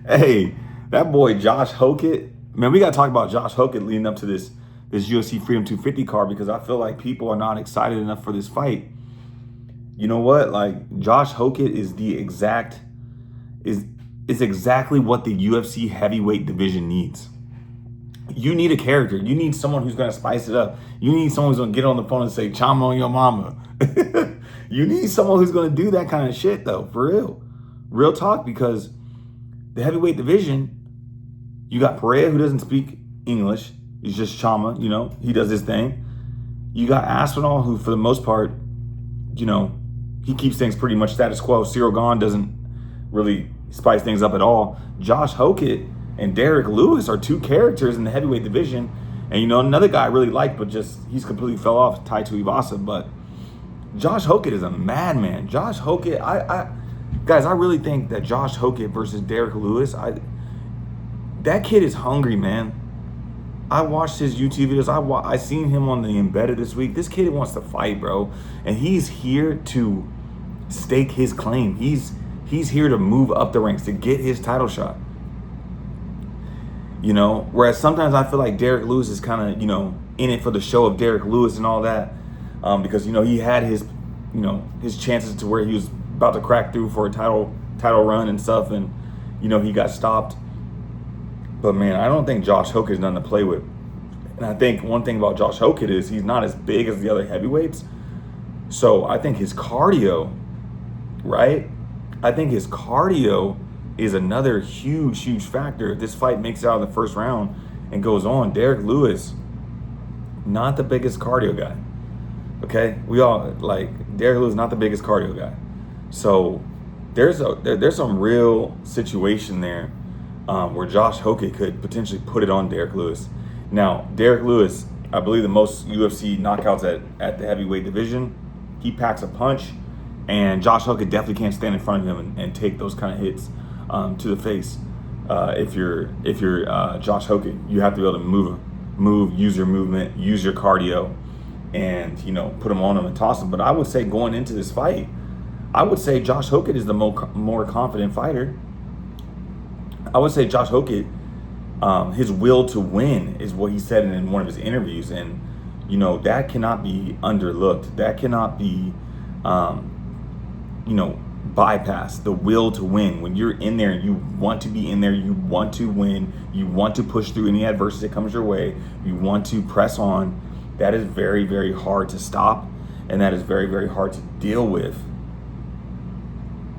Hey, that boy Josh Hokit, man, we got to talk about Josh Hokit leading up to this UFC Freedom 250 card, because I feel like people are not excited enough for this fight. You know what? Like, Josh Hokit is exactly what the UFC heavyweight division needs. You need a character. You need someone who's going to spice it up. You need someone who's going to get on the phone and say, "Chama on your mama." You need someone who's going to do that kind of shit, though, for real. Real talk, because the heavyweight division, you got Pereira, who doesn't speak English. He's just Chama, he does his thing. You got Aspinall, who for the most part, he keeps things pretty much status quo. Cyril Gahn doesn't really spice things up at all. Josh Hokit and Derick Lewis are two characters in the heavyweight division. And another guy I really like, but he's completely fell off, Tai Tuivasa. But Josh Hokit is a madman. Josh Hokit, guys, I really think that Josh Hokit versus Derick Lewis, that kid is hungry, man. I watched his YouTube videos. I seen him on the Embedded this week. This kid wants to fight, bro. And he's here to stake his claim. He's here to move up the ranks, to get his title shot. Whereas sometimes I feel like Derick Lewis is kind of, in it for the show of Derick Lewis and all that. Because, he had his chances to where he was about to crack through for a title run and stuff. And, he got stopped. But, man, I don't think Josh Hokit is nothing to play with. And I think one thing about Josh Hokit is he's not as big as the other heavyweights. So I think his cardio, right? I think his cardio is another huge, huge factor. If this fight makes it out of the first round and goes on, Derick Lewis, not the biggest cardio guy. Okay? We all, Derick Lewis, not the biggest cardio guy. So there's some real situation there where Josh Hokit could potentially put it on Derick Lewis. Now, Derick Lewis, I believe the most UFC knockouts at the heavyweight division. He packs a punch, and Josh Hokit definitely can't stand in front of him and take those kind of hits to the face. If you're Josh Hokit, you have to be able to move, use your movement, use your cardio, and put him on him and toss him. But I would say going into this fight, I would say Josh Hokit is the more confident fighter. I would say Josh Hokit, his will to win is what he said in one of his interviews, and that cannot be underlooked. That cannot be bypassed. The will to win. When you're in there and you want to be in there, you want to win, you want to push through any adversity that comes your way, you want to press on. That is very, very hard to stop, and that is very, very hard to deal with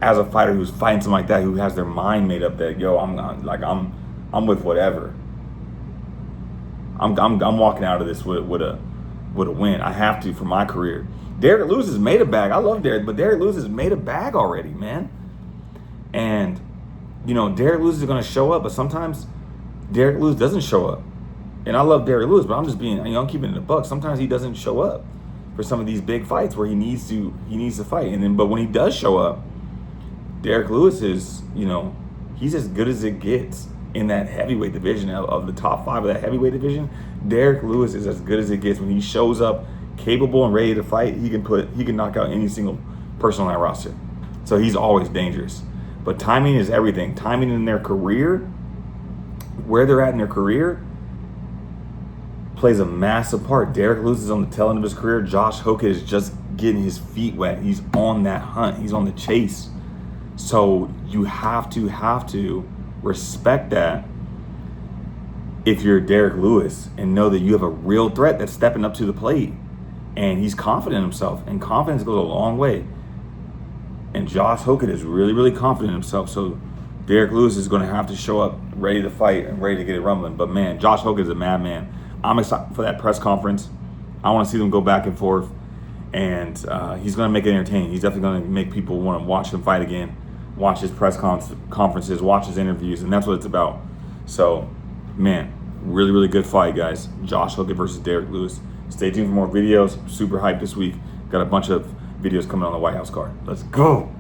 as a fighter who's fighting something like that, who has their mind made up that, I'm with whatever. I'm walking out of this with a win. I have to for my career. Derick Lewis has made a bag. I love Derick, but Derick Lewis has made a bag already, man. And Derick Lewis is going to show up, but sometimes Derick Lewis doesn't show up. And I love Derick Lewis, but I'm just being, I'm keeping it a buck. Sometimes he doesn't show up for some of these big fights where he needs to fight. But when he does show up, Derick Lewis is, he's as good as it gets in that heavyweight division. Of the top 5 of that heavyweight division, Derick Lewis is as good as it gets. When he shows up capable and ready to fight, he can knock out any single person on that roster. So he's always dangerous. But timing is everything. Timing in their career, where they're at in their career, plays a massive part. Derick Lewis is on the tail end of his career. Josh Hokit is just getting his feet wet. He's on that hunt. He's on the chase. So you have to respect that if you're Derick Lewis, and know that you have a real threat that's stepping up to the plate, and he's confident in himself, and confidence goes a long way. And Josh Hokit is really, really confident in himself. So Derick Lewis is going to have to show up ready to fight and ready to get it rumbling. But man, Josh Hokit is a madman. I'm excited for that press conference. I want to see them go back and forth, and he's going to make it entertaining. He's definitely going to make people want to watch him fight again, watch his press conferences, watch his interviews, and that's what it's about. So, man, really, really good fight, guys. Josh Hokit versus Derick Lewis. Stay tuned for more videos. Super hyped this week. Got a bunch of videos coming on the White House card. Let's go.